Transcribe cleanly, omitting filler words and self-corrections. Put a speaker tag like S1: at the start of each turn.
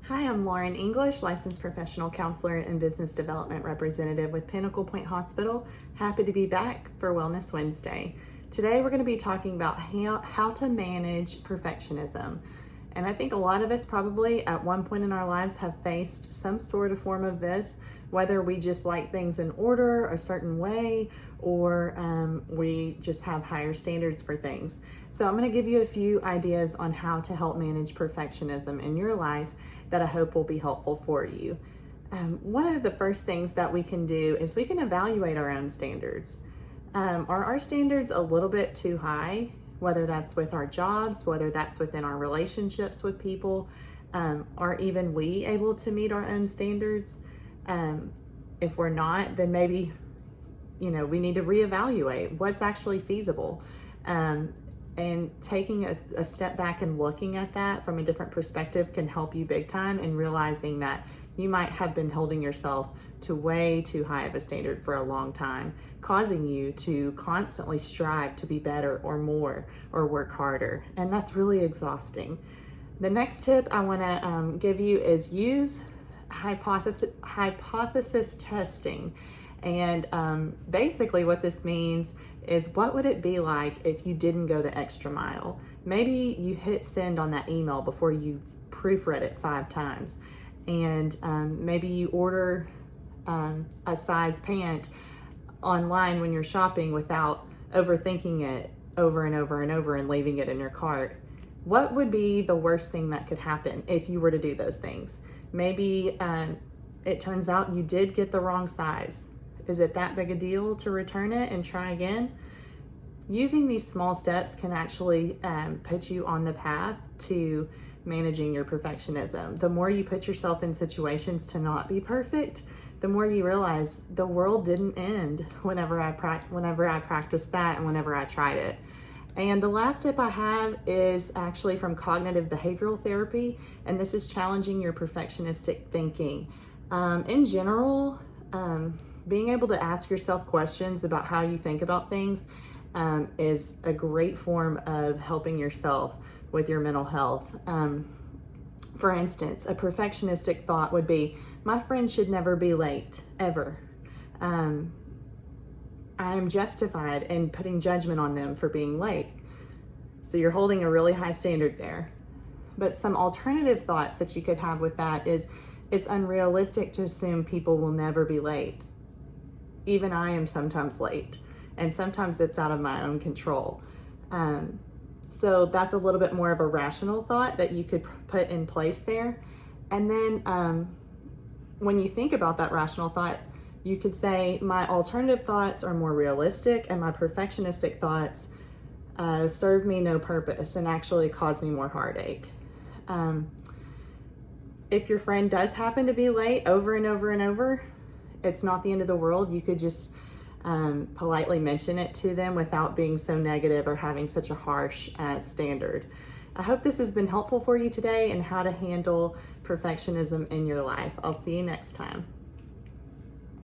S1: Hi, I'm Lauren English, licensed professional counselor and business development representative with Pinnacle Point Hospital. Happy to be back for Wellness Wednesday. Today we're going to be talking about how to manage perfectionism. And I think a lot of us probably at one point in our lives have faced some sort of form of this, whether we just like things in order a certain way or we just have higher standards for things. So I'm going to give you a few ideas on how to help manage perfectionism in your life that I hope will be helpful for you. One of the first things that we can do is we can evaluate our own standards. Are our standards a little bit too high? Whether that's with our jobs, whether that's within our relationships with people, are even we able to meet our own standards? If we're not, then maybe, we need to reevaluate what's actually feasible. And taking a step back and looking at that from a different perspective can help you big time in realizing that you might have been holding yourself to way too high of a standard for a long time, causing you to constantly strive to be better or more or work harder. And that's really exhausting. The next tip I want to give you is use hypothesis testing. And basically what this means is, what would it be like if you didn't go the extra mile? Maybe you hit send on that email before you've proofread it 5 times. And maybe you order a size pant online when you're shopping without overthinking it over and over and over and leaving it in your cart. What would be the worst thing that could happen if you were to do those things? Maybe it turns out you did get the wrong size. Is it that big a deal to return it and try again? Using these small steps can actually put you on the path to managing your perfectionism. The more you put yourself in situations to not be perfect, the more you realize the world didn't end whenever I practiced that and whenever I tried it. And the last tip I have is actually from cognitive behavioral therapy, and this is challenging your perfectionistic thinking. In general, being able to ask yourself questions about how you think about things is a great form of helping yourself with your mental health. For instance, a perfectionistic thought would be, my friend should never be late, ever. I am justified in putting judgment on them for being late. So you're holding a really high standard there. But some alternative thoughts that you could have with that is, it's unrealistic to assume people will never be late. Even I am sometimes late, and sometimes it's out of my own control. So that's a little bit more of a rational thought that you could put in place there. And then when you think about that rational thought, you could say, my alternative thoughts are more realistic and my perfectionistic thoughts serve me no purpose and actually cause me more heartache. If your friend does happen to be late over and over and over, it's not the end of the world. You could just politely mention it to them without being so negative or having such a harsh standard. I hope this has been helpful for you today in how to handle perfectionism in your life. I'll see you next time.